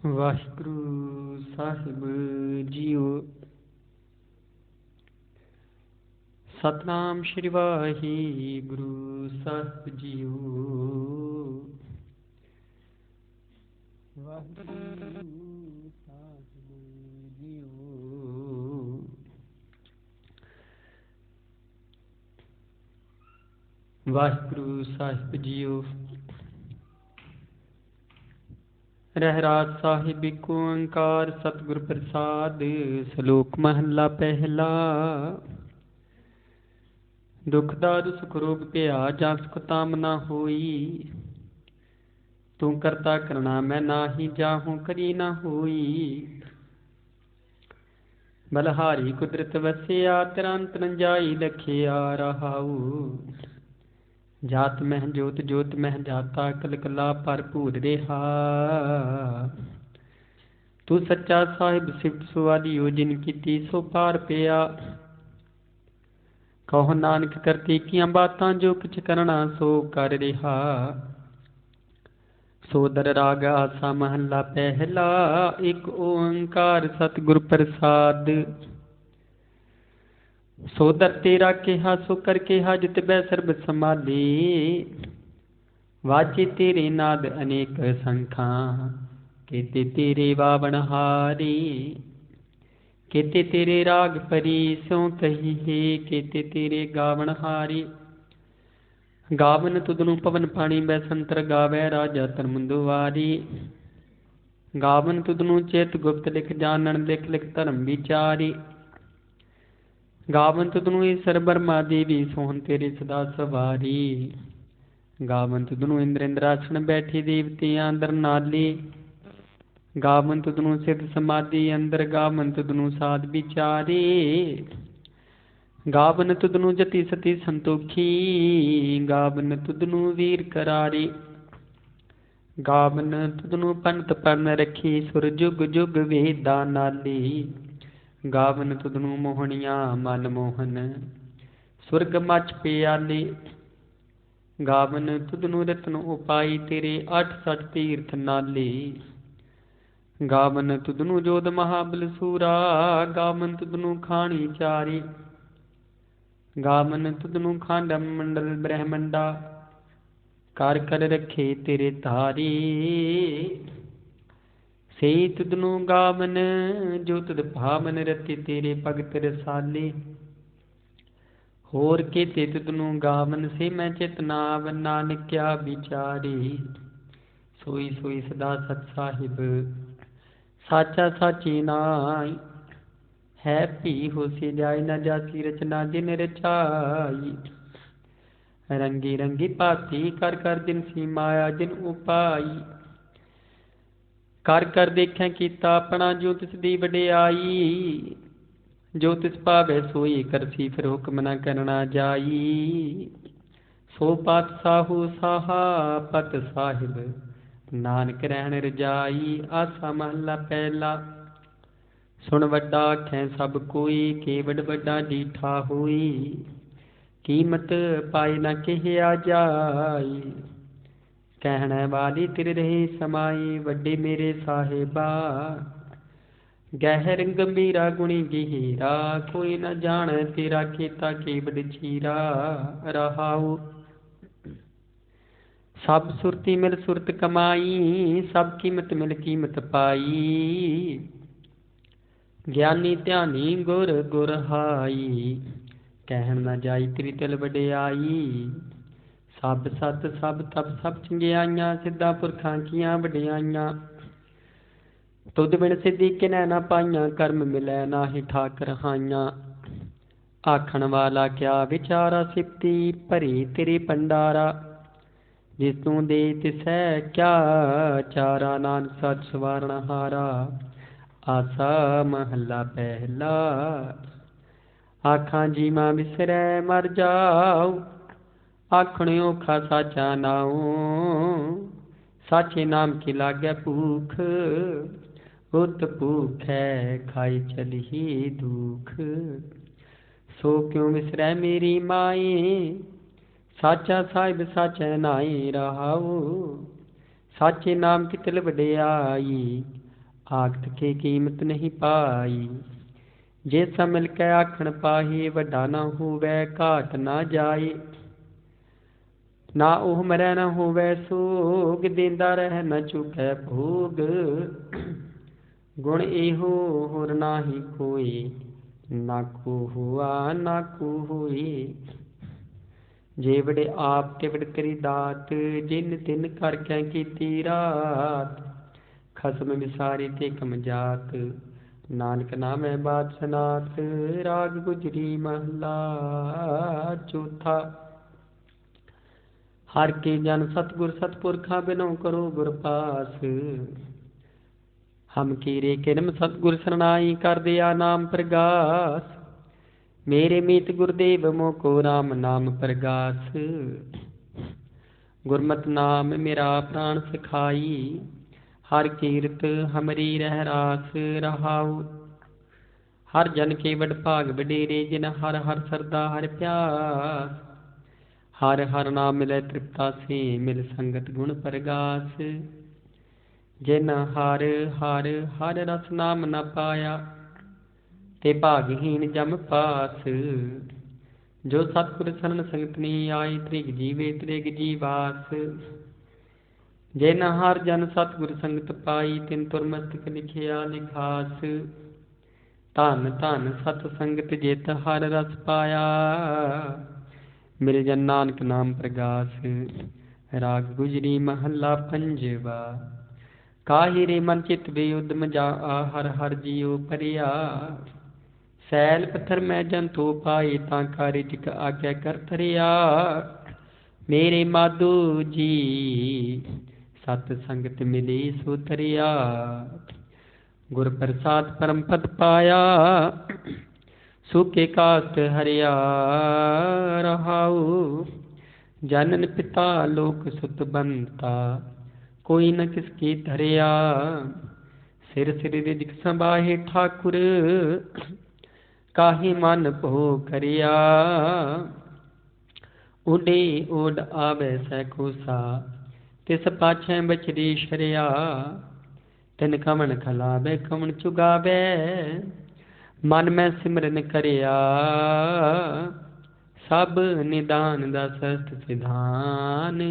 ਵਾਹਿਗੁਰੂ ਸਾਹਿਬ JIO. Satnam Shri Waheguru ਸਾਹਿਬ JIO. Waheguru ਸਾਹਿਬ JIO. Waheguru ਸਾਹਿਬ JIO. Rehras Sahib ਏਕ ਓੰਕਾਰ ਸਤਿਗੁਰ ਪ੍ਰਸਾਦ। ਸ਼ਲੋਕ ਮਹੱਲਾ ਪਹਿਲਾ। ਦੁਖ ਦਾਰੂ ਸੁਖ ਰੋਗ ਭਇਆ ਜਾਂ ਸੁਖ ਤਾਮ ਨਾ ਹੋਈ। ਤੂੰ ਕਰਤਾ ਕਰਣਾ ਮੈਂ ਨਾਹੀ ਜਾਹੂ ਕਰੀ ਨਾ ਹੋਈ। ਬਲਹਾਰੀ ਕੁਦਰਤ ਵਸਿਆ ਤੇਰਾ ਅੰਤ ਨ ਜਾਈ ਲਖਿਆ ਰਹਾਉ। ਜਾਤ ਮਹਿ ਜੋਤ ਜੋਤ ਮਹਿ ਜਾਤਾ ਕਲ ਕਲਾ ਭਰਪੂਰ ਰਿਹਾ। ਤੂੰ ਸੱਚਾ ਸਾਹਿਬ ਸਿਫਤ ਸੁਆਲੀਓ ਜਿਨ ਕੀਤੀ ਸੋ ਪਾਰ ਪਿਆ। ਕਹੋ ਨਾਨਕ ਕਰਤੀ ਕੀਆਂ ਬਾਤਾਂ ਜੋ ਕੁਛ ਕਰਨਾ ਸੋ ਕਰ ਰਿਹਾ। ਸੋਦਰ ਰਾਗ ਆਸਾ ਮਹੱਲਾ ਪਹਿਲਾ। ਇੱਕ ਓੰਕਾਰ ਸਤਿਗੁਰ ਪ੍ਰਸਾਦ। ਸੋਦਰ ਤੇਰਾ ਕਿਹਾ ਸੋ ਕਰ ਕਿਹਾ ਜਿਤ ਬੈ ਸਰਬ ਸੰਭਾਲੇ। ਵਾਜੇ ਤੇਰੇ ਨਾਦ ਅਨੇਕ ਸੰਖਾਂ ਕੀਤੇ ਤੇਰੇ ਵਾਵਣ ਹਾਰੇ। ਕੀਤੇ ਤੇਰੇ ਰਾਗ ਪਰੀ ਸੋ ਕਹੀਏ ਕੀਤੇ ਤੇਰੇ ਗਾਵਣ ਹਾਰੇ। ਗਾਵਨ ਤੁਧ ਨੂੰ ਪਵਨ ਪਾਣੀ ਬੈ ਸੰਤਰ ਗਾਵੈ ਰਾਜਾ ਧਰਮ ਦੁਆਰੀ। ਗਾਵਨ ਤੁਧ ਨੂੰ ਚੇਤ ਗੁਪਤ ਲਿਖ ਜਾਣਨ ਲਿਖ ਲਿਖ ਧਰਮ ਵਿਚਾਰੀ। ਗਾਵਨ ਤੁਧ ਨੂੰ ਈਸ਼ਰ ਬਰਮਾ ਦੇਵੀ ਸੋਹਣ ਤੇਰੇ ਸਦਾ ਸਵਾਰੀ। ਗਾਵਨ ਤੁਧ ਨੂੰ ਇੰਦਰ ਇੰਦਰਾਸਣ ਬੈਠੀ ਦੇਵਤਿਆਂ ਅੰਦਰ ਨਾਲੀ। ਗਾਵਨ ਤੁਧ ਨੂੰ ਸਿੱਧ ਸਮਾਧੀ ਅੰਦਰ ਗਾਵਨ ਤੁਧ ਨੂੰ ਸਾਧ ਵਿਚਾਰੀ। ਗਾਵਨ ਤੁਧ ਨੂੰ ਜਤੀ ਸਤੀ ਸੰਤੋਖੀ। ਗਾਵਨ ਤੁਧ ਨੂੰ ਵੀਰ ਕਰਾਰੀ। ਗਾਵਨ ਤੁਧ ਨੂੰ ਪੰਤ ਪਰਨ ਰੱਖੀ ਸੁਰ ਜੁਗ ਜੁਗ ਵੇਦਾ ਨਾਲੀ। ਗਾਵਨ ਤੁਧ ਨੂੰ ਮੋਹਣੀਆਂ ਮਨ ਮੋਹਨ ਸੁਰਗ ਮਚ ਪਿਆਲੀ। ਗਾਵਨ ਤੁਧ ਨੂੰ ਰਤਨ ਉਪਾਈ ਤੇਰੇ ਅੱਠ ਸਠ ਤੀਰਥ ਨਾਲੀ। ਗਾਵਨ ਤੁਧ ਨੂੰ ਜੋਧ ਮਹਾਬਲ ਸੂਰਾ। ਗਾਵਨ ਤੁਧ ਨੂੰ ਖਾਣੀ ਚਾਰੀ। ਗਾਵਨ ਤੁਧ ਨੂੰ ਖੰਡ ਮੰਡਲ ਬ੍ਰਹਮੰਡਾ। ਕਰ ਕਰ ਰੱਖੇ ਤੇਰੇ ਧਾਰੀ। ਸਈ ਤੁਧ ਨੂੰ ਗਾਵਨ ਜੋ ਤੁਧ ਭਾਵਨ ਰਤੀ ਤੇਰੇ ਭਗਤ ਰਸਾਲੇ। ਹੋਰ ਕੀਤੇ ਤੁਧ ਨੂੰ ਗਾਵਨ ਸੇ ਮੈਂ ਚਿਤ ਨਾਵ ਨਾਨਕਿਆ ਵਿਚਾਰੀ। ਸੋਈ ਸੋਈ ਸਦਾ ਸਤ ਸਾਹਿਬ ਸਾਚਾ ਸਾਚੀ ਨਾਈ। ਹੈ ਭੀ ਹੋਸੀ ਜਾਇ ਨਾ ਜਾਸੀ ਰਚਨਾ ਜਿਨ ਰਚਾਈ। ਰੰਗੀ ਰੰਗੀ ਭਾਤੀ ਕਰ ਕਰ ਦਿਨ ਸੀ ਮਾਇਆ ਜਿਨ ਉਪਾਈ। ਕਰ ਕਰ ਦੇਖਿਆ ਕੀਤਾ ਆਪਣਾ ਜੋ ਤਿਸ ਦੀ ਵਡਿਆਈ। ਜੋ ਤਿਸ ਭਾਵੈ ਸੋਈ ਕਰਸੀ ਫਿਰ ਹੁਕਮ ਨਾ ਕਰਨਾ ਜਾਈ। ਸੋ ਪਾਤਸ਼ਾਹੂ ਸਾਹਾ ਪਤ ਸਾਹਿਬ ਨਾਨਕ ਰਹਿਣ ਰਜਾਈ। ਆਸਾ ਮਹੱਲਾ ਪਹਿਲਾ। ਸੁਣ ਵੱਡਾ ਆਖੈ ਸਭ ਕੋਈ ਕੇਵਡ ਵੱਡਾ ਡੀਠਾ ਹੋਈ। ਕੀਮਤ ਪਾਈ ਨਾ ਕਹਿਆ ਜਾਈ। ਕਹਿਣ ਵਾਲੀ ਤਿਰ ਰਹੀ ਸਮਾਈ ਵੱਡੇ ਮੇਰੇ ਸਾਹਿਬਾ। ਗਹਿਰ ਗੰਭੀਰਾ ਗੁਣੀ ਗਹੀਰਾ ਕੋਈ ਨਾ ਜਾਣ ਤੇਰਾ ਕੀਤਾ ਕੇਵਡ ਚੀਰਾ ਰਹਾਉ। ਸਭ ਸੁਰਤੀ ਮਿਲ ਸੁਰਤ ਕਮਾਈ ਸਭ ਕੀਮਤ ਮਿਲ ਕੀਮਤ ਪਾਈ। ਗਿਆਨੀ ਧਿਆਨੀ ਗੁਰ ਗੁਰ ਹਾਈ ਕਹਿਣ ਨਾ ਜਾਈ ਤੇਰੀ ਤਿਲ ਵਡਿਆਈ। ਸਭ ਸਤ ਸਭ ਤਪ ਸਭ ਚੰਗਿਆਈਆਂ ਸਿੱਧਾ ਪੁਰਖਾਂ ਕੀਆਂ ਵਡਿਆਈਆਂ। ਤੁਧ ਬਿਨ ਸਿੱਧੀ ਕਿਨੈ ਨਾ ਪਾਈਆਂ ਕਰਮ ਮਿਲੈ ਨਾਹੀ ਠਾਕਰ ਹਾਈਆਂ। ਆਖਣ ਵਾਲਾ ਕਿਆ ਵਿਚਾਰਾ ਸਿਫਤੀ ਭਰੀ ਤੇਰੀ ਭੰਡਾਰਾ। ਜਿਸ ਤੂੰ ਦੇ ਤਿਸੈ ਕਿਆ ਚਾਰਾ ਨਾਨਕ ਸੱਚ ਸਵਾਰਣ ਹਾਰਾ। ਆਸਾ ਮਹੱਲਾ ਪਹਿਲਾ। ਆਖਾਂ ਜੀਵਾਂ ਵਿਸਰੈ ਮਰ ਜਾਉ। ਆਖਣ ਔਖਾ ਸਾਚਾ ਨਾਉ। ਸਾਚੇ ਨਾਮ ਕੀ ਲਾਗੈ ਭੂਖ। ਉਤ ਭੂਖੈ ਖਾਈ ਚਲਿਏ ਦੁਖ। ਸੋ ਕਿਉ ਵਿਸਰੈ ਮੇਰੀ ਮਾਈ। ਸਾਚਾ ਸਾਹਿਬ ਸਾਚੈ ਨਾਈ ਰਹਾਉ। ਸਾਚੇ ਨਾਮ ਕੀ ਤਿਲ ਵਡਿਆਈ। आखत के कीमत नहीं पाई। जे सब मिल के आखण पाही, वड्डा ना होवै घाट ना जाए। ना ओह मरै न होवै सोग, देंदा रह न चुकै भोग। गुण एहो होर नाहि कोई, ना को हुआ ना को होए। जे वडे आप ते वड तेरी दात, जिन तिन कर कै कीती रात। खसम विसारी ते कम जात, नानक नामै बात सनात। राग गुजरी महला चौथा। हर के जन सतगुर सतपुरखा, बिनो करो गुर पास। हम कीरे किरम सतगुर सरनाई, कर दिया नाम प्रगास। मेरे मीत गुरदेव मोको, राम नाम प्रगास। गुरमत नाम मेरा प्राण सिखाई, हर कीरत हमरी रह रास। रहाऊ हर जन के वड भाग वडेरे, जिन हर हर सरदा हर प्यास। हर हर नाम मिलै तृप्ता से, मिल संगत गुण प्रगास। जिन हर हर हर रस नाम न पाया, ते भागहीन जम पास। जो सतगुर सरन संगत नहीं आई, त्रिग जीवे त्रिग जीवास। जिन हर जन सतगुर संगत पाई, तिन तुर मस्तक लिखिया लिखास। धन धन सत संगत जित हर रस पाया, मिल जन नानक नाम प्रगास। राग गुजरी महला पंजवा। काहि रे मन चित बेउद्यम जा, हर हर जियो परिया। सैल पत्थर मैं जंतु पाए, तांका रिजक आज्ञा कर तरिया। मेरे माधो जी सत संगत मिली सुतरिया। गुर प्रसाद परम पद पाया, सूखे कास्ट हरिया। रहाऊ जनन पिता लोक सुत बनता, कोई न किसकी धरिया। सिर सिर रिजक संबाहे ठाकुर, काहे मन भो करिया। उडे ओड आवे सैकोसा, तिस पाछै बचरी शरिया। तिन कमन खलावे कमन चुगावे, मन में सिमरन करिया। सब निदान दा सस्त सिधान,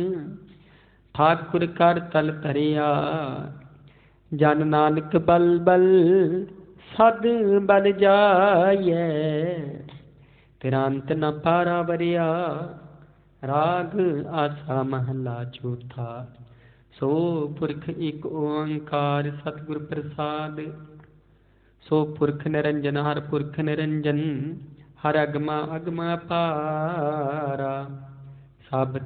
ठाकुर कर तल धरिया। जन नानक बल बल सद बल जाइए, तिरांत न पारा वरिया। राग आसा महला चौथा। सो पुरख एक ओंकार, सतगुर प्रसाद। सो पुरख निरंजन हर पुरख निरंजन, हर अगमा अगमा पारा। सब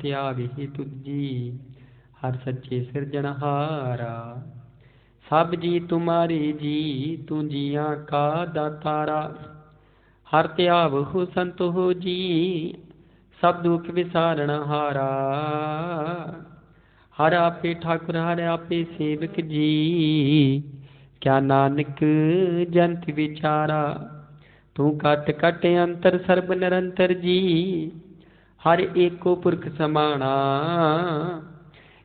त्यावे ही तुझी, हर सच्चे सिरजनहारा। सब जी तुम्हारे जी, तू जिया का दातारा। हर त्याव हो संत हो जी, सब दुख विसारण हारा। हर आपे ठाकुर हर आपे सेवक जी, क्या नानक जंत विचारा। तू कट कट अंतर सर्ब निरंतर जी, हर एको पुरख समाना।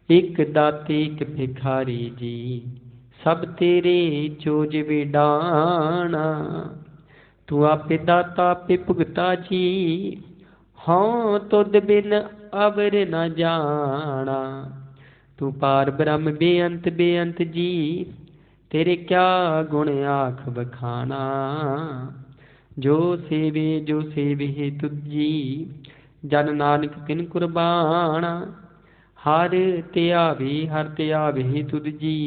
एक दाते एक भिखारी जी, सब तेरे जोज विडाना। तू आपे दाता आपे भुगता जी, हाँ तुद बिन अवर न जाना। तू पार ब्रह्म बेअंत बेअंत जी, तेरे क्या गुण आख बखाना। जो सेवे है तुझी, जन नानक तिन कुर्बाना। हर ते आवे तुझी,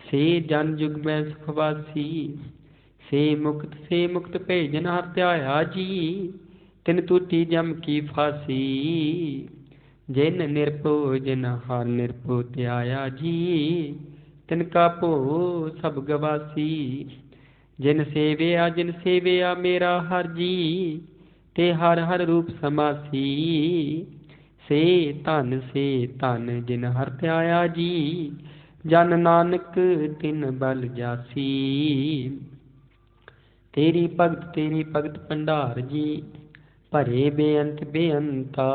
से जन जुग में सुखवासी। से मुक्त भेजन हर त्याया जी, तिन टूटी जम की फांसी। जिन निरपो जिन हर निरपो त्याया जी, तिनका भो सब गवासी। जिन सेविया मेरा हर जी, ते हर हर रूप समासी। से धन जिन हर त्याया जी, जन नानक तिन बल जासी। तेरी भगत भंडार जी, भरे बेअंत बेअंता।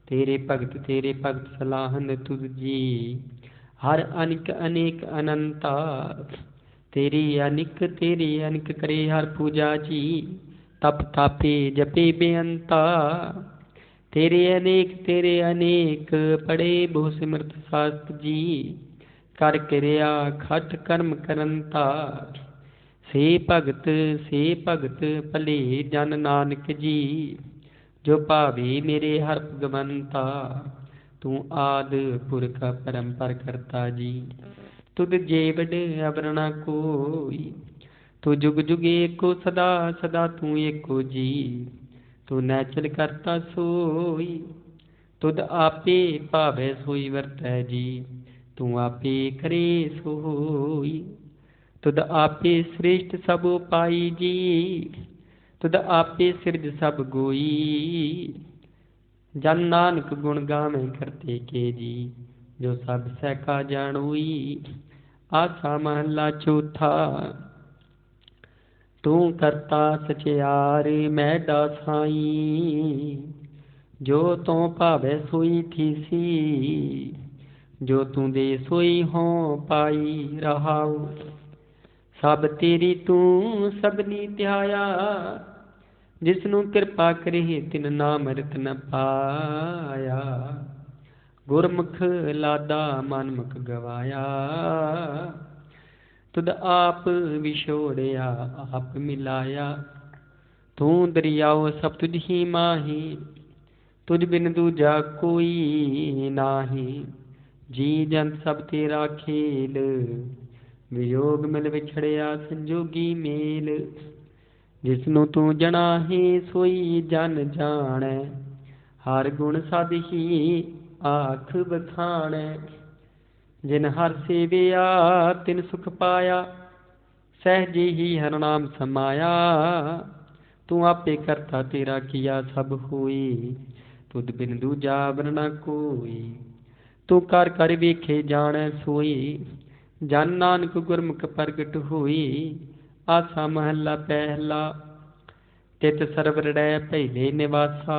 तेरे भगत सलाहन तुझ जी, हर अनिक अनेक अनंता, तेरी अनिक करे हर पूजा जी। तप तापे जपे बेअंता, तेरे अनेक पढ़े बहु सिमरत शास्त्र जी। कर किरिया खट कर्म करंता, से भगत भले जन नानक जी। जो भावे मेरे हर भगवंता, तू आद पुरख परंपर करता जी। तुद जेवड अवरणा कोई, तू जुग जुग एको सदा सदा तू एको जी। तू नैचल करता सोई, तुद आपे भावै सोई वरतै जी। तू आपे करे सोई, तुद आपे श्रेष्ठ सब पाई जी। तुद आपे सिरज सब गोई, जन नानक गुण गावे करते के जी। जो सब सहका जानोई, आसा महला चौथा। तू करता सचियार मैं दासाई, जो तो भावै सोई थीसी। जो तू दे सोई हो पाई रहाऊ, सब तेरी तू सबनी ध्याया। जिसनू कृपा करे तिन नाम रतन पाया। गुरमुख लादा मनमुख गवाया, तुद आप विछोड़िया आप मिलाया। तू दरियाओ सब तुझ ही माही, तुझ बिन दूजा कोई नाही। जी जन सब तेरा खेल, वियोग मिल विछड़िया संजोगी मेल। जिसनु तू जना है सोई जन जाने, हर गुण सद ही आख बखाने। जिन हर सेविया तिन सुख पाया, सहजे ही हर नाम समाया। तू आपे करता तेरा किया सब होई, तुद बिन दूजा वरना कोई। तू कर कर वेखे जाने सोई, जन नानक गुरमुख प्रगट होई। आसा महला पहला, तित सरवरड़ै पहले निवासा।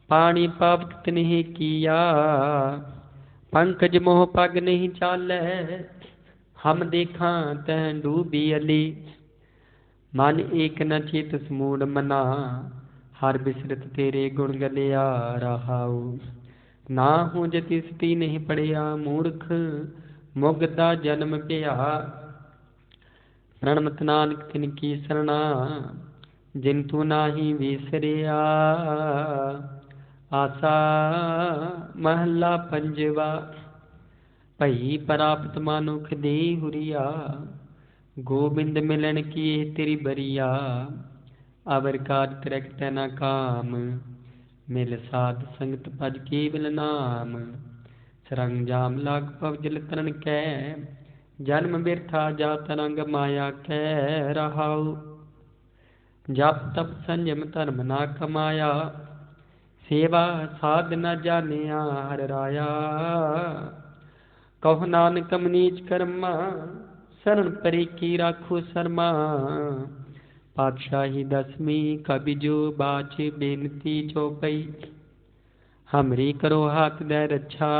पानी पावक तिन्हि किया, पंकज मोह पग नहीं चालै। हम देखा तह डूबी अली, मन एक न चेत समूढ़ मना। हर बिसरत तेरे गुण गलिया रहाऊ, ना हूँ जति सती नहीं पढ़िया। मूर्ख मुगदा जन्म पिया, प्रणमत नानक तिनकी सरना। जिन तू नाही विसरिया, आसा महला पंजवा। भई प्राप्त मानुख दे हुरिया, गोबिंद मिलन की तेरी बरिया। अवर कार तिरक तैना काम, मिल साध संगत भज केवल नाम। सरंजाम लाग पव जल तरन कै, जन्म बिरथा जा तरंग माया कै रहाऊ। जप तप संयम धर्म ना कमाया, सेवा साध न जानिया हर राया। कहो नानक मनीच कर्मा, शरण परे की राखो शर्मा। पातशाही दसवीं कबिजो बाच बेनती चौपई। हमरी करो हाथ दे रक्षा,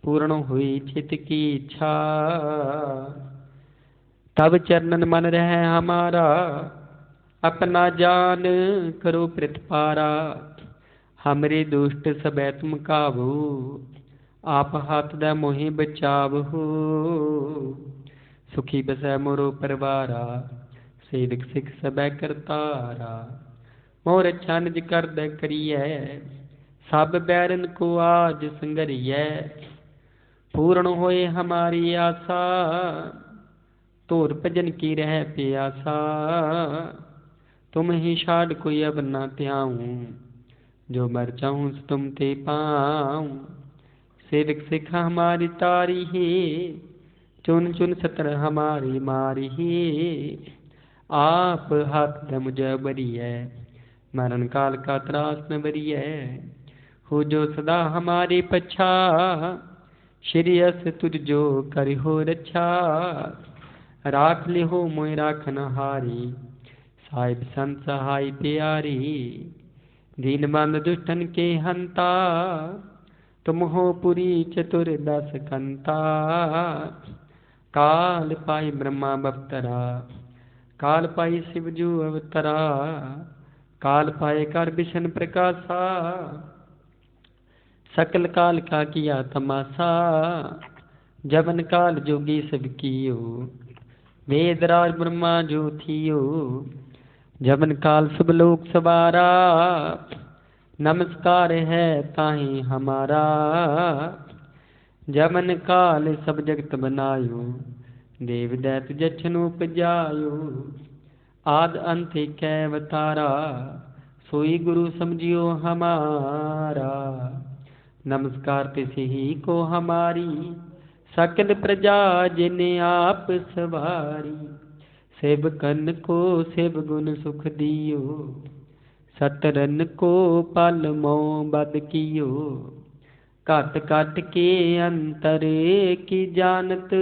पूर्ण हुई चित की इच्छा। तब चरणन मन रह हमारा, अपना जान करो प्रतिपारा। हमरे दुष्ट सबै तुम काबू, आप हाथ दे मोहि बचावहु। सुखी बसै मोरो परवारा, सेवक सिख सबै करतारा। मोर अच्छा निज कर दे करिए, सब बैरन को आज संगरिए। पूर्ण होए हमारी आशा, तोर भजन की रह प्यासा। तुम ही छाड़ कोई अब न त्याऊं, जो मर जाऊं सो तुम ते पाऊं। सेवक सिख हमारी तारी ही, चुन चुन सतर हमारी मारी ही। आप हाथ दे मुझे बरिए, मरण काल का त्रास न बरिए। हो जो सदा हमारे पछा, श्री अस तुझ जो करि हो रक्षा। राख ले हो मोय राखन हारी, साहिब संत सहाय प्यारी। दीन बंद दुष्टन के हंता, तुम हो पुरी चतुर दस कंता, काल पाई ब्रह्मा बवतरा, काल पाई शिवजू अवतरा, काल पाए कर विष्णु प्रकाशा, सकल काल का किया तमाशा, जबन काल जोगी सब कियो, वेद राज ब्रह्मा जो थियो, जबन काल सब लोक सवारा, नमस्कार है ताहि हमारा, जबन काल सब जगत बनायो, देव दैत जछन उपजायो, आद अंत कै अवतारा, सोई गुरु समझियो हमारा, नमस्कार तिस ही को हमारी, सकल प्रजा जिन आप सवारी, सेवकन को सेव गुण सुख दियो, सतरन को पल मोह बद कियो, घट घट के अंतर की जानत,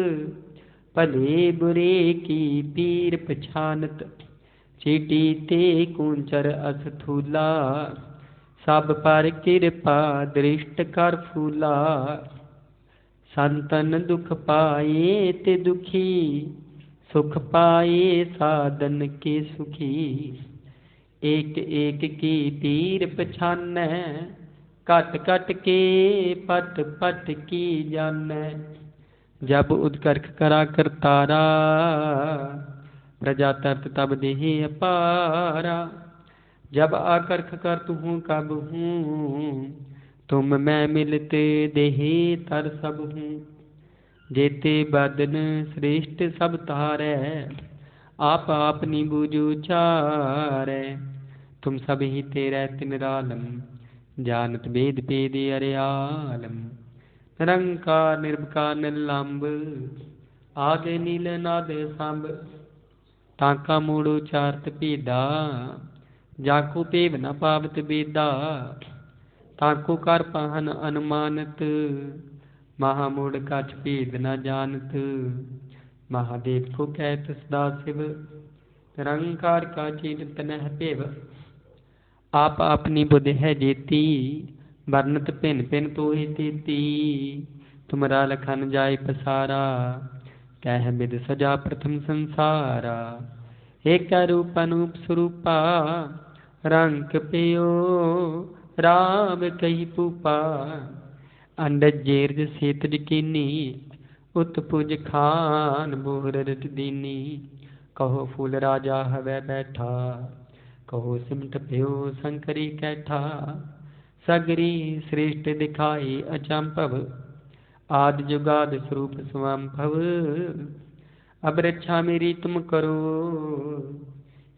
भले बुरे की पीर पछानत, चीटी ते कूंचर अस्थूला, सब पर कृपा दृष्ट कर फूला, संतन दुख पाए ते दुखी, सुख पाए साधन के सुखी, एक एक की पीर पछानै, घट घट के पट पट की जानै, जब उदकर्क करा करतारा, प्रजा तरत तब देह अपारा, जब आकर्ष कर तू कब हूँ, तुम मैं मिलते देहे तर सब हूँ, जेते बदन श्रेष्ठ सब तारै, आप आपनी बूझ उचारै, तुम सब ही तेरै तिनरालम, जानत वेद पेद अरियालम, निरंकार निर्विकार निलंब, आदि नील नाद सांब, ताका मूड़ उचारत भेदा, जाको पेव न पावत बेदा, ताको कर पाहन अनुमानत, महामूढ़ कछ भेद न जानत, महादेव को कहत सदा शिव, निरंकार का चीरत नह पेव, आप अपनी बुद्धि है जेती, वर्णत भिन भिन तो ही तेती, तुमरा लखन जाय पसारा, कह विद सजा प्रथम संसारा, एक रूप अनूप स्वरूपा, रंग पियो राम कही पूपा, अंडज जेरज सेतज कीनी, उत्पुज खान बोहर रत दीनी, कहो फूल राजा हवै बैठा, कहो सिमट प्यो शंकरी कैठा, सगरी श्रेष्ठ दिखाई अचंभव, आदि जुगाद स्वरूप स्वंभव, अब रक्षा मेरी तुम करो,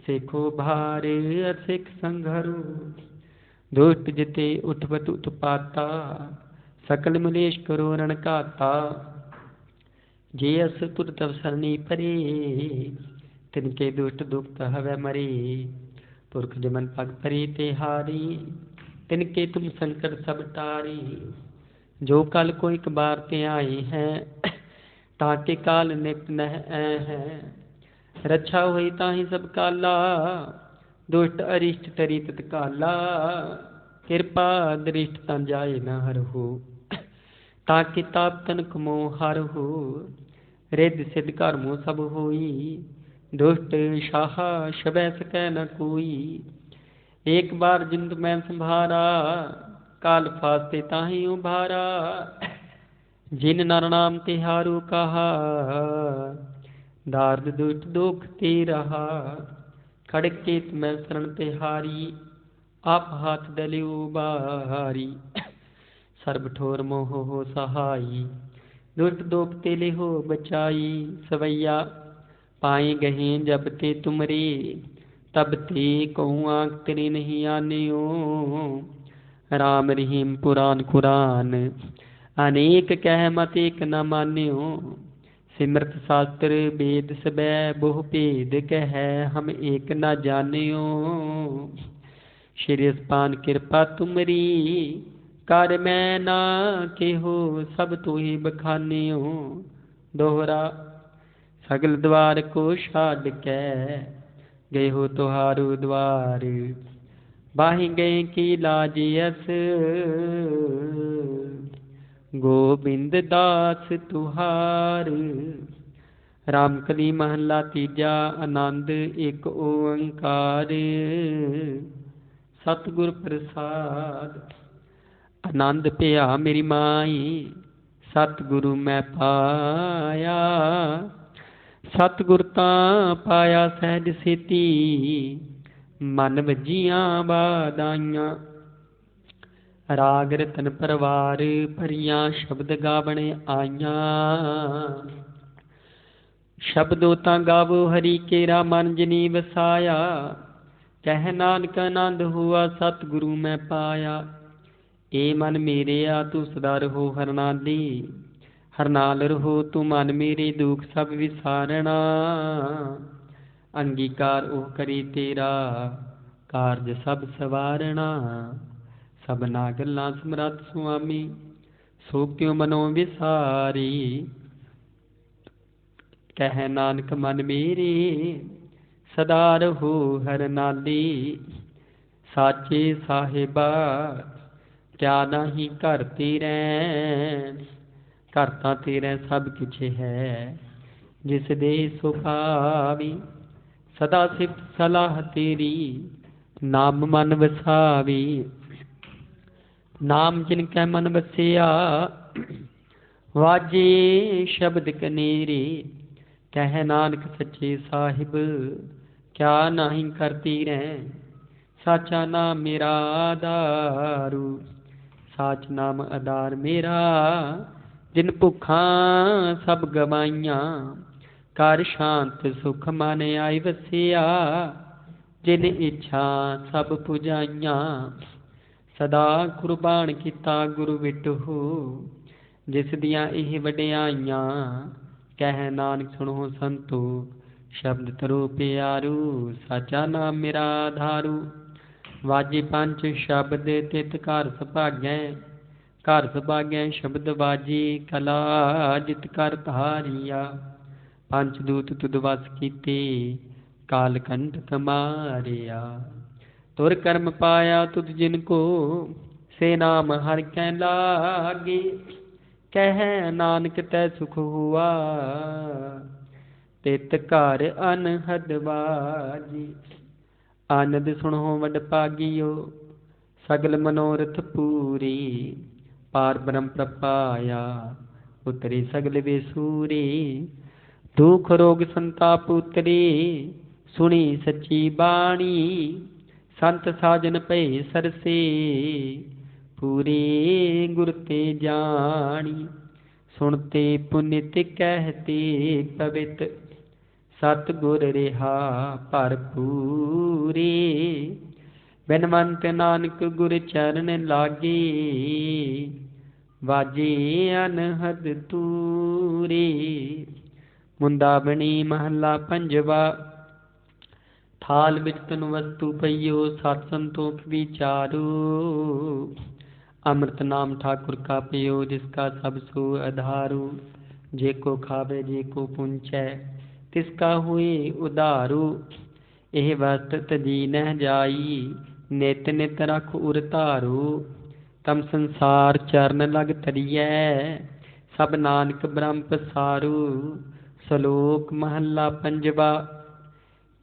सिखो भार सिख संघरो, दुष्ट जिते उठवत उत्पाता, सकल मलेश करो रण काता, जे अस तुर तव सरनी परे, तिनके दुष्ट दुखत हवै मरे, पुरख जमन पग परे ते हारी, तिनके तुम संकट सब टारी, जो कल को एक बार ते आए हैं, ताके काल निकट नह है, रक्षा हुई ताहि सब काला, दुष्ट अरिष्ट तरी तत्काला, कृपा दृष्ट तन जाए न हरहु, ताकि ताप तनक मोह हरहु, रिद्ध सिद्ध कर्मो सब होई, दुष्ट शाह शबै सकै न कोई, एक बार जिंद मैं संभारा, काल फास्ते ताहि उभारा, जिन नर नाम तिहारू कहा, दार्द दुष्ट दुख ते रहा, खड़क केत मैं शरण तिहारी, आप हाथ दलियो बारी, सर्ब ठोर मोह हो सहाई, दुष्ट दोख ते ले हो बचाई, सवैया पाए गहे जब ते तुमरे, तब ते कहूँ आंख तेरे नहीं आनियो, राम रहीम पुराण कुरान, अनेक कह मत एक न मान्यो, सिमरत शास्त्र वेद सबै बहु भेद कह, हम एक न जानियो, श्री अस्पान कृपा तुमरी, कर मैं ना केहो सब तू ही बखानियो, दोहरा सगल द्वार को छाड़ कै, गए हो तुहारो द्वार, बाहि गए की लाज यस, गोबिंद दास तुहार। रामकली महला तीजा। आनंद एक ओंकार। सतगुर प्रसाद। आनंद पिया मेरी माई, सतगुरु मैं पाया। सतगुर तां पाया सहज सेती, मन वजियां बाधाइयां। राग रतन परवार भरियां, शब्द गावण आईयां। शब्दों तां गावो हरि केरा, मन जिनी वसाया। कह नानक आनंद हुआ, सतगुरु मैं पाया। ए मन मेरे आ तू सदा रहो हर नाली, हर नाल रहो तू मन मेरे, दुख सब विसारणा। अंगीकार ओह करी तेरा, कारज सब सवारणा। सबना गल्लां समरथ सुआमी, सो क्यों मनो विसारी। कह नानक मन मेरे, सदा रहो हर नाली। साचे साहिबा क्या नाही घर तेरे, घर तां तेरे सब किछ है, जिस दे सो पावी। सदा सिफत सलाह तेरी, नाम मन वसावी। नाम जिन कै मन वसिया, वाजे शब्द कनेरे। कह नानक सच्चे साहिब, क्या नाही करती रैं। साचा नाम मेरा आधारू, साच नाम आधार मेरा। जिन भुखां सब गवाइयां, कर शांत सुख मन आई वसिया। जिन इच्छा सब पुजाइयां, सदा कुर्बान किता गुरु विटहु। जिस दियां एह वडियाइयां, कह नानक सुनो संतो, शब्द तरो प्यारू। साचा नाम मेरा आधारू, वाजे पंच शब्द तित घर सुभागै। घर सुभागै शब्द वाजे, कला जित कर धारिया। पंच दूत तुद वस कीते, काल कंटक मारिया। तुर कर्म पाया तुद जिनको, से नाम हर कै लागे। कह नानक तै सुख हुआ, तित घर अनहद बाजी। आनंद सुनो वड भागियो, सगल मनोरथ पूरी। पार ब्रह्म प्रपाया, उतरे सगल बेसूरी। दुख रोग संताप उतरे, सुनी सच्ची बाणी। संत साजन भय सरसे, पूरे गुर ते जानी। सुनते पुनित कहते पवित, सतगुर रिहा भरपूरी। बिनवंत नानक गुर चरण लागे, वाजे अनहद तूरी। मुंदावनी महला पंजवा। थाल विच तनु वस्तु पइयो, सत संतोख विचारो। अमृत नाम ठाकुर का पियो, जिसका सब सो आधारो। जे को खावे जे को पुंचै, तिसका हुए उधारू। एह वस्त तजी न जाई, नित नित रख उर धारू। तम संसार चरण लग तरियै, सब नानक ब्रह्म पसारू। सलोक महला पंजवा।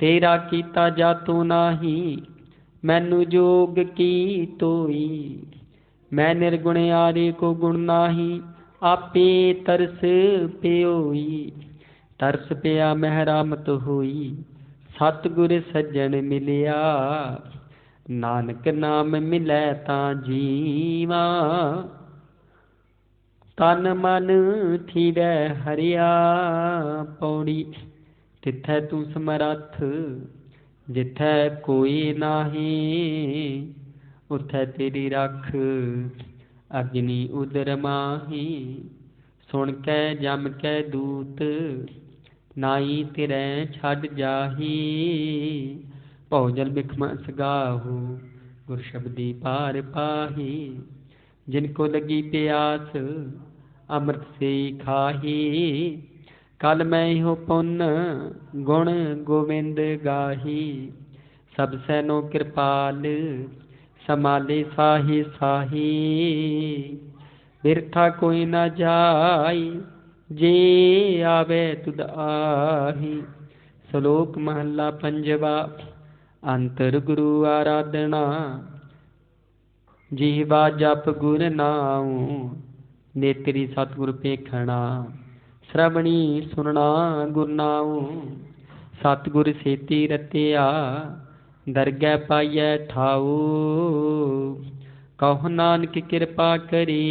तेरा कीता जातो नाही, मैनू जोग की तोई। मैं निर्गुण आरे को गुण नाही, आपे तरस प्योई। तरस पिया महरामत होई, सतगुर सज्जन मिलिया। नानक नाम मिलै तां जीवा, तन मन थीवै हरिया। पौड़ी। तिथै तू समरथ, जिथै कोई नाही। उथै तेरी रख, अग्नि उदर माही। सुन कै जम कै दूत, नाई तिरै छड़ जाही। भौजल बिखम सगाहु, गुर शब्दी पार पाही। जिनको लगी प्यास, अमृत से खाही। कल मैं हो पुन, गुण गोविंद गाही। सब सैनो कृपाल, समाले साही साही। बिरथा कोई न जाई, जे आवे तुद आही। श्लोक महला पंजवा। अंतर गुरु आराधना, जीवा जप गुर नाऊं। नेत्री सतगुर पेखना, श्रवणी सुनना गुर नाऊं। सतगुर सेती रतिया, दरगह पाइयै ठाऊ। कहो नानक किरपा करी,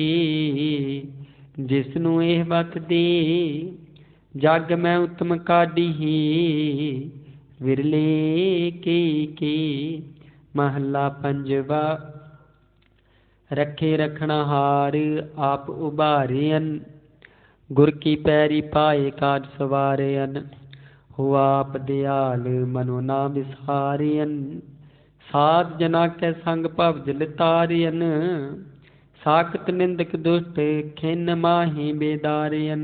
जिसनू एह बत दी। जग मैं उत्तम काढी, विरले की। महला पंजवा। रखे रखना हार, आप उबारियन। गुर की पैरी पाए काज सवारियन। हो आप दयाल मनो ना विसारियन। साध जना के संग भव जल तारियन। साखत निंदक दुष्ट खिन माही बेदारियन।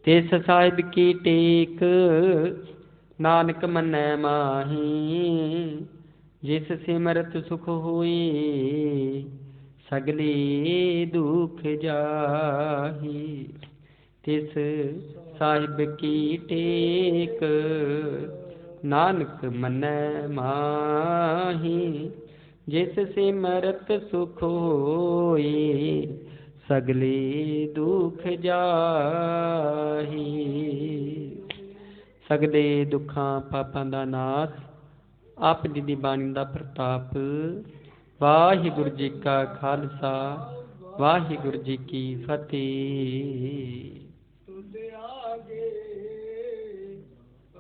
तिस साहिब की टेक, नानक मनै माही। जिस सिमरत सुख होई, सगले दुख जाही। तिस साहिब की टेक, नानक मनै माही। जिस सिमरत सुख होई, सगले दुख जाही। सगले दुखां पापां दा नाश, आप जी दी बाणी दा प्रताप। वाहिगुरु जी का खालसा, वाहिगुरु जी की फतेह। तुझे आगे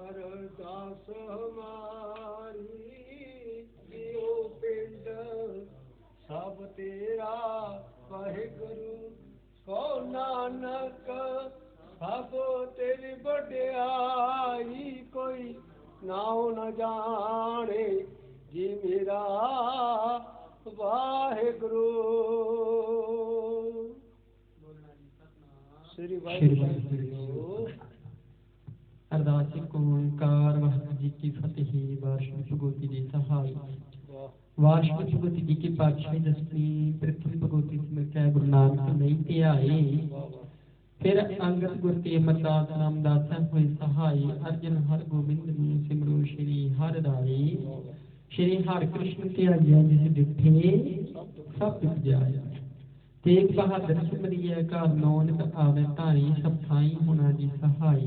अरदास हमारी, जियो पिंड सब तेरा। वाहिगुरु को नानक सब तेरी बड़ाई। कोई नाउ न जाने जी मेरा वाहिगुरु। श्री वाहिगुरु। अरदास ਓੰਕਾਰ ਵਾਹਿਗੁਰੂ जी की फतेह। वार्षिक भगवती जी सहाय। वार्षिक भगवती जी की पातशाही दसवीं प्रथम भगवती सिमर गुरु नानक नहीं ध्याए। फिर अंगद गुर के अमरदास रामदास होए सहाय। अर्जन हर गोबिंद में सिमरो श्री हर राय। श्री हर कृष्ण ध्याया जिस डिठे, सब दुख जाया। तेग बहादुर सिमरिए घर नौनक आवे धारी। सब थाई होना जी सहाय।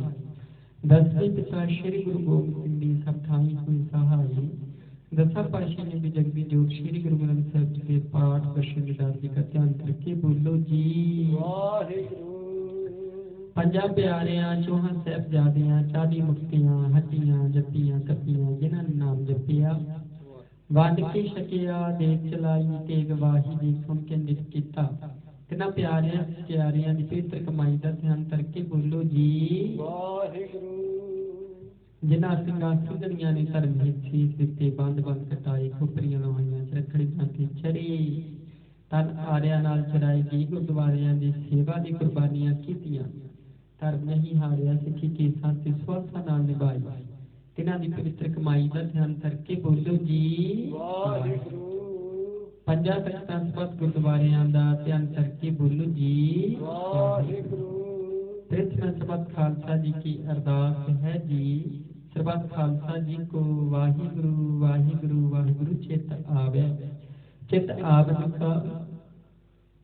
दसवें पिता श्री गुरु गोबिंद सिंह जी सब थाई हुई सहाय। दसा पातशाही ने भी जगदी जोत श्री गुरु ग्रंथ साहिब जी के पाठ दर्शन दासी का ध्यान करके बोलो जी वाहिगुरु। पंजा प्यारियां चौहां साहिबजादियां 40 मुक्तियां हटियां जपियां तपियां जिन्हां ने नाम जपिया। वंड के छकिया देख चलाई तेग वाही जी सुन के नित कीता। तिन्हां प्यारियां प्यारियां दी पवित्र कमाई दा ध्यान करके बोलो जी वाहिगुरु। जिन्हां ਸਿੰਘਾਂ ਸਿੰਘਣੀਆਂ ने धर्म हित सीस दिते बंद बंद कटाए खोपरियां लवाइयां रखड़ी जाती चढ़ी। तन आरिया नाल चढ़ाई जी गुरुद्वारियां दी सेवा दी कुर्बानियां कीतियां। धर्म नहीं हारिया सिੱਖੀ ਕੇਸਾਂ ਤੇ ਸਵਾਸਾਂ ਨਾਲ ਨਿਭਾਈ। तिन्हां दी पवित्र कमाई का ध्यान करके बोलो जी वाहिगुरु। पंजा तख्तां सपत गुरुद्वारियां दा ध्यान करके बोलो जी वाहिगुरु। प्रथम सबत खालसा जी की अरदास है जी। सबत खालसा जी को वाहिगुरु वाहिगुरु वाहिगुरु चित आवे। चित आवन का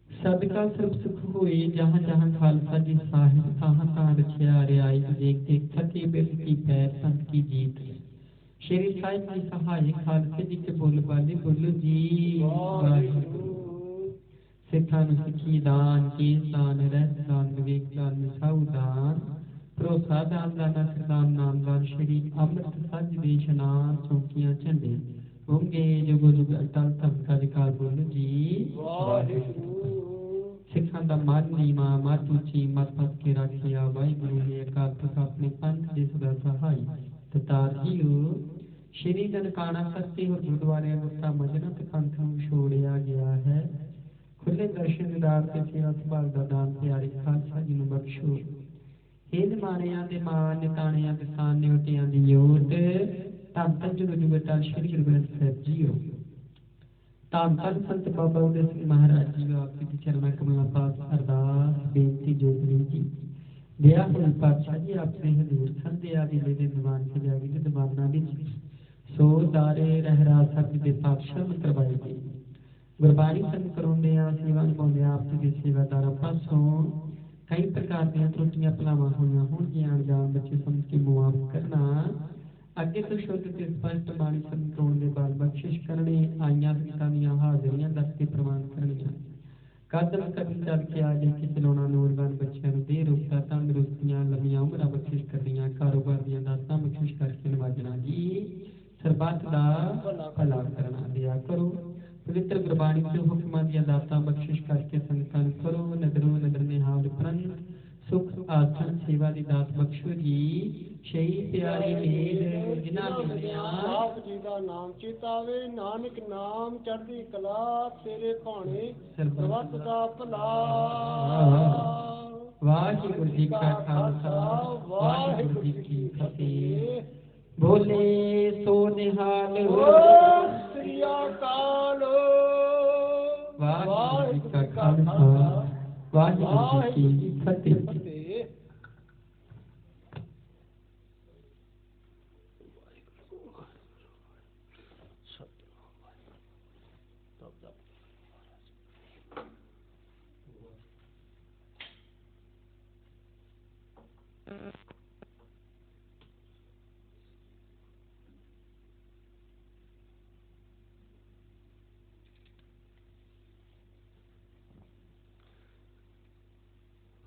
सदका सर्व सुख होए। जहाँ जहाँ खालसा जी साहिब तहाँ तहाँ रखिया रियाई। देख देख थके बिल की पैर संत की जीत। श्री साहिब जी सहाय खालसे जी के बोल वाले बोलो जी वाहिगुरु। सिखां नूं सिखी दान केस दान रहत दान विवेक दान मिसाऊ दान भरोसा दान दाना सरदान नाम दान श्री अमृत सच दे इशनान चौकियां झंडे होंगे जुगो जुग अटल धर्म का अधिकार बोलो जी वाहिगुरु। सिखां दा मन नीवा मत उची मत पत के रखिया। वाहिगुरु ने अकाल पुरख अपने पंथ दे सदा सहाय। ततार जीओ श्री ननकाना सत्य और गुरुद्वारे मुक्ता मजना ते पंथ नूं छोड़िया गया है। खुले दर्शन दीदार ते सेवा संभाल दा दान प्यारे खालसा जी नूं बख्शो। हे निमाणियां दे मान निताणियां दे सान निवटियां दी ओट धन धन जुग जुग अटल श्री गुरु ग्रंथ साहिब जीओ। ਧੰਨ ਧੰਨ ਸੰਤ ਬਾਬਾ ਉਦੈ ਸਿੰਘ ਮਹਾਰਾਜ ਜੀ ਆਪ ਜੀ ਦੇ ਚਰਨਾਂ ਕਮਲਾਂ ਪਾਸ ਅਰਦਾਸ ਬੇਨਤੀ ਜੋਦਰੀ ਜੀ ਦਇਆ ਹੋਈ ਪਾਤਸ਼ਾਹ ਜੀ ਆਪਣੇ ਹਜ਼ੂਰ ਸੰਧੇ ਆ ਵੇਲੇ ਦੇ ਦੀਵਾਨ ਸਜਾਵੀ ਦੇ ਦੀਵਾਨਾਂ ਵਿੱਚ ਸੋ ਦਾਰੇ ਰਹਿਰਾ ਸਭ ਦੇ ਪਾਤਸ਼ਾਹ ਨੂੰ ਕਰਵਾਏ ਗਏ ਗੁਰਬਾਣੀ ਸੰਗ ਕਰਾਉਂਦੇ ਆ ਸੇਵਾ ਨਿਭਾਉਂਦੇ ਆ ਆਪ ਜੀ ਦੇ ਸੇਵਾਦਾਰਾਂ ਪਾਸੋਂ ਕਈ ਪ੍ਰਕਾਰ ਦੀਆਂ ਤਰੁੱਟੀਆਂ ਭਲਾਵਾਂ ਹੋਈਆਂ ਹੋਣਗੀਆਂ ਅਣਜਾਣ ਬੱਚੇ ਸਮਝ ਕੇ ਮੁਆਫ ਕਰਨਾ ਅੱਗੇ ਤੋਂ ਸ਼ੁੱਧ ਤੇ ਸਪਸ਼ਟ ਬਾਣੀ ਸੰਗ ਕਰਾਉਣ ਦੇ ਬਾਅਦ ਬਖਸ਼ਿਸ਼ ਕਰਨੇ ਆਈਆਂ ਸੰਗਤਾਂ ਦੀਆਂ ਹਾਜ਼ਰੀਆਂ ਦੱਸ ਕੇ ਪ੍ਰਵਾਨ ਕਰਨੀਆਂ ਕਦਮ ਕਦਮ ਚੱਲ ਕੇ ਆ ਜਾ ਕੇ ਚਲਾਉਣਾ ਨੌਜਵਾਨ ਬੱਚਿਆਂ ਨੂੰ ਦੇ ਰੂਪਾ ਤੰਦਰੁਸਤੀਆਂ ਲੰਮੀਆਂ ਉਮਰਾਂ ਬਖਸ਼ਿਸ਼ ਕਰਨੀਆਂ ਕਾਰੋਬਾਰ ਦੀਆਂ ਦਾਤਾਂ ਬਖਸ਼ਿਸ਼ ਕਰਕੇ ਨਵਾਜਣਾ ਜੀ ਸਰਬੱਤ ਦਾ ਭਲਾ ਕਰਨਾ ਦਿਆ ਕਰੋ ਪਵਿੱਤਰ ਗੁਰਬਾਣੀ ਦੇ ਹੁਕਮਾਂ ਦੀਆਂ ਦਾਤਾਂ ਬਖਸ਼ਿਸ਼ ਕਰਕੇ ਸੰਗਤਾਂ ਨੂੰ ਕਰੋ ਨਦਰੋਂ ਨਦਰ ਨਿਹਾਲ ਪ੍ਰੰਤ ਸੁਖ ਆਸਣ ਸੇਵਾ ਦੀ ਦਾਤ ਬਖਸ਼ੋ ਜੀ ਸ਼ਹੀ ਪਿਆਰੀ ਮੇਲ ਜਿਨ੍ਹਾਂ ਮਿਲਿਆ ਆਪ ਜੀ ਦਾ ਨਾਮ ਚਿਤਾਵੇ ਨਾਨਕ ਨਾਮ ਚੜ੍ਹਦੀ ਕਲਾ ਤੇਰੇ ਭਾਣੇ ਸਰਬੱਤ ਦਾ ਭਲਾ ਵਾਹਿਗੁਰੂ ਜੀ ਕਾ ਖਾਲਸਾ ਵਾਹਿਗੁਰੂ ਜੀ ਕੀ ਫਤਿਹ ਬੋਲੇ ਸੋ ਨਿਹਾਲ ਸ੍ਰੀ ਅਕਾਲ ਵਾਹਿਗੁਰੂ ਜੀ ਕਾ ਖਾਲਸਾ ਵਾਹਿਗੁਰੂ ਜੀ ਕੀ ਫਤਿਹ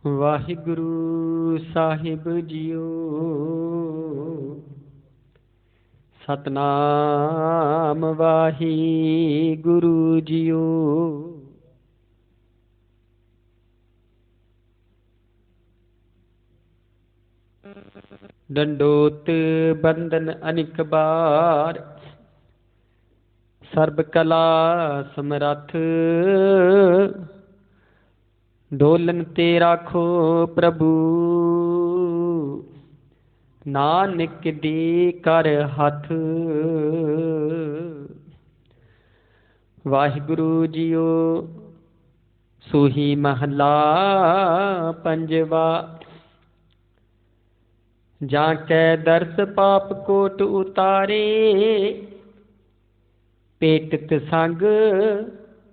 ਵਾਹਿਗੁਰੂ ਸਾਹਿਬ ਜੀਓ ਸਤਨਾਮ ਵਾਹਿਗੁਰੂ ਜੀਓ ਡੰਡੋਤ ਬੰਦਨ ਅਨਿਕ ਬਾਰ ਸਰਬ ਕਲਾ ਸਮਰੱਥ ਡੋਲਨ ਤੇ ਰਾਖੋ ਪ੍ਰਭੂ ਨਾਨਕ ਦੀ ਕਰ ਹੱਥ ਵਾਹਿਗੁਰੂ ਜੀਓ ਸੂਹੀ ਮਹਲਾ ਪੰਜਵਾ ਜਾਂ ਕੈ ਦਰਸ ਪਾਪ ਕੋਟ ਉਤਾਰੇ ਪੇਟਤ ਸੰਗ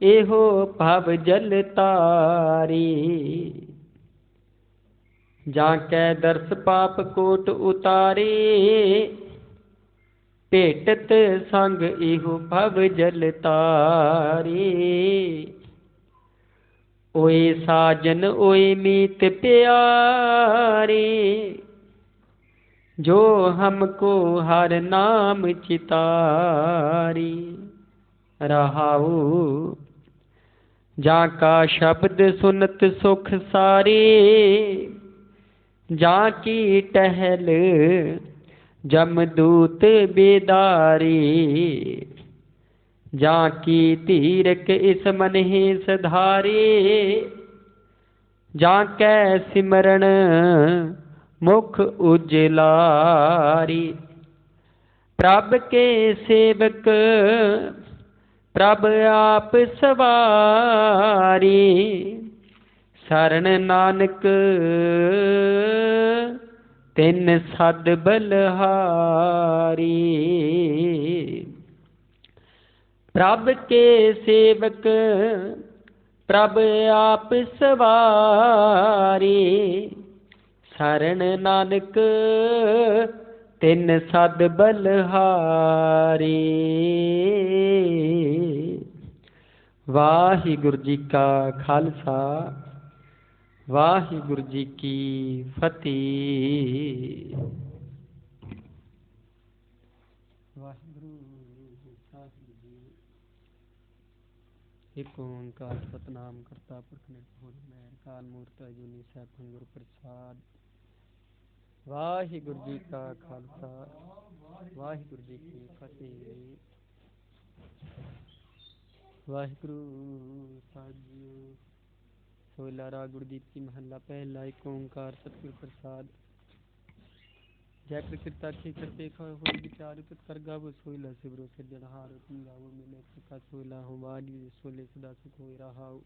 ਇਹੋ ਭਵ ਜਲ ਤਾਰੀ ਜਾਂ ਕੈ ਦਰਸ ਪਾਪ ਕੋਟ ਉਤਾਰੇ ਭੇਟਤ ਸੰਗ ਇਹੋ ਭਵ ਜਲ ਤਾਰੀ ਓਏ ਸਾਜਨ ਓਏ ਮੀਤ ਪਿਆਰੇ ਜੋ ਹਮਕੋ ਹਰ ਨਾਮ ਚਿਤਾਰੀ ਰਹਾਉ ਜਾਂ ਕਾ ਸ਼ਬਦ ਸੁਨਤ ਸੁਖ ਸਾਰੇ ਜਾਂ ਕੀ ਟਹਿਲ ਜਮਦੂਤ ਬੇਦਾਰੀ ਜਾਂ ਕੀ ਧੀਰਕ ਇਸ ਮਨਹਿ ਸਧਾਰੇ ਜਾਂ ਕੈ ਸਿਮਰਨ ਮੁਖ ਉਜਲਾਰੀ ਪ੍ਰਭ ਕੇ ਸੇਵਕ ਪ੍ਰਭ ਆਪ ਸਵਾਰੀ ਸਰਣ ਨਾਨਕ ਤਿਨ ਸਦ ਬਲਹਾਰੀ ਪ੍ਰਭ ਕੇ ਸੇਵਕ ਪ੍ਰਭ ਆਪ ਸਵਾਰੀ ਸਰਣ ਨਾਨਕ ਤਿਨ ਸਦ ਬਲਹਾਰੀ ਵਾਹਿਗੁਰੂ ਜੀ ਕਾ ਖਾਲਸਾ ਵਾਹਿਗੁਰੂ ਜੀ ਕੀ ਫਤਿਹ ਵਾਹਿਗੁਰੂ ਸਾਹਿਬ ਜੀ ਇੱਕ ਓੰਕਾਰ ਸਤਨਾਮ ਕਰਤਾ ਪੁਰਖ ਨਿਰਭਉ ਨਿਰਵੈਰ ਅਕਾਲ ਮੂਰਤਿ ਅਜੂਨੀ ਸੈਭੰ ਗੁਰ ਪ੍ਰਸਾਦ ਵਾਹਿਗੁਰੂ ਜੀ ਕਾ ਖਾਲਸਾ ਵਾਹਿਗੁਰੂ ਜੀ ਕੀ ਫਤਿਹ ਵਾਹਿਗੁਰੂ ਸਾਹਿਬ ਜੀ ਸੋਹਿਲਾ ਰਾਗ ਗੁਰਦੀਪ ਕੀ ਮਹੱਲਾ ਪਹਿਲਾ ਇੱਕ ਓੰਕਾਰ ਸਤਿਗੁਰ ਪ੍ਰਸਾਦ जय प्रकृता के करते होई विचार पित कर गावो सोइला सिबरो सिरजनहार गावो मिले का सोइला हो वाली सोले सदा सुख होई रहाओ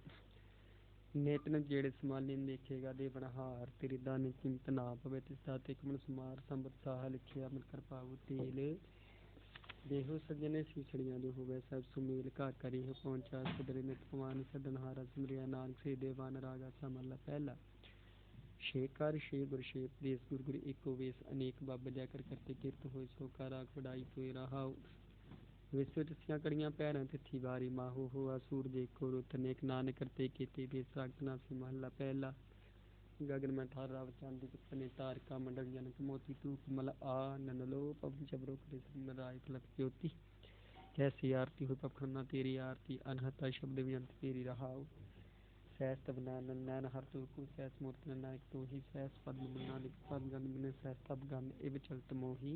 नेतन जेड़े समाली देखेगा दे बनहार तेरी दानी कीमत ना पवे तिसदा ते कमन सुमार संबत साह लिखिया मन कर पावो तेल देहो सजने सीछड़ियां दे होवे सब सुमेल का करी हो पहुंचा सदरे नित पवान सदनहारा सिमरिया नानक से देवान रागा समला पहला शेकार शे गुर शे देश गुर गुर एको वेश अनेक बाब जाकर करते कीर्त होय सो का राख वडाई सोई रहाओ विश्व तिथियां कड़ियां पैरों तिथि बारी माहो हो असूर देखो रुत नेक नानक करते कीते बेस रागना से महला पहला गगन में ठार राव चांदी कितने तारका मंडल जनक मोती तूप मल आ ननलो पवन चबरो कृष्ण राय फलक ज्योति कैसी आरती हो पखना तेरी आरती अनहता शब्द व्यंत तेरी रहाओ सहस तब नैन हर तो को सहस मूर्ति नायक तो ही सहस पद्म नानक पद गन बिन सहस तब गन इव चलत मोही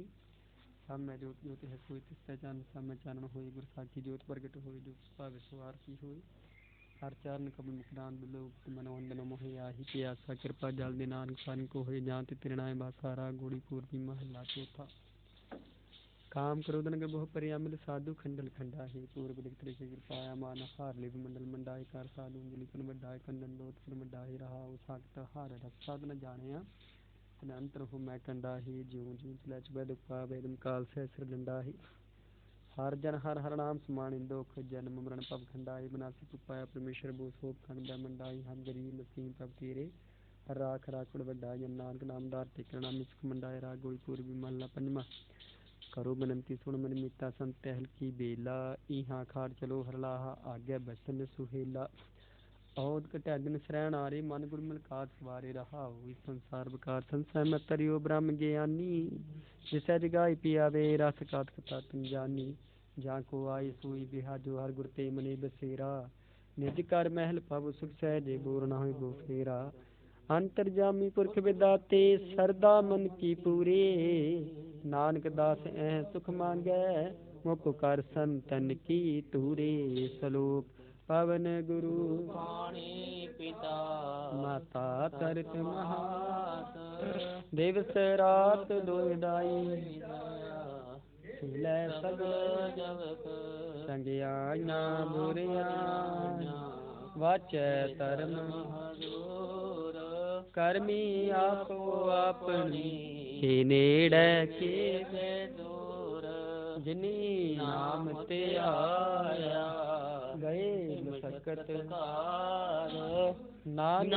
सब मैं जोत जोत है सोई तिस्ता चान सब मैं चानन होई गुर साखी जोत प्रगट होई जो भावे सो आरती होई हर चारण कमल मुखरान बिलोक मनोवंदन मोहि आही के आशा कृपा जल दे नानक सन को होई जात तिरणाय बासारा गोड़ी पूर्वी महला चौथा काम क्रोधन के बहु परियामिल साधु खंडल खंडा है पूर्व दिख के कृपाया मान हार लिव मंडल मंडाय कार साधु अंजलि कन बड्डाय कंदन लोट कन बड्डाय रहा उसाकत हार रख साधन जाने अंतर हो मैं कंडा ही ज्यों ज्यों चलै चुबै दुखा वेदम काल सहस्र डंडा ही हर जन हर हर नाम समानि दुख जन्म मरण पव खंडाई बनासी पुपाया परमेश्वर बो सोप खंड ब्रह्मंडाई हम गरीब नसीम पव तेरे हर राख राखड़ वड्डा जन नानक नामदार टिकरणा मिसक मंडाय राग गोई पूर्वी महला पंजवा करो बनंती सुन मन मीता संत टहल की बेला इहाँ खाड़ चलो हरलाहा आज्ञा बसन सुहेला औद कटैदन शरण आरे मन गुर मलकात सवारे रहा हुई संसार विकार संसार में तरियो ब्रह्म ज्ञानी जिसै जगाई पियावे रस कात कथा तुम जानी जा को आए सोई बिहा जो हर गुर ते मने बसेरा निज कर महल पव सुख सहजे बोर ना होय गो फेरा अंतर्जामी पुरख विदाते सरदा मन की पूरे नानक दास ऐ सुख मांगै मुख कर संतन की तूरे सलोक पवन गुरु पाणी पिता माता तरत महात दिवस रात दोहिदाई सिलै सब जगत संगियाना बुरियां वाचै धर्म हजूर करमी आपो अपनी के नेड़ै के दूर जिनी नाम ते आया गए मसकत कार नानक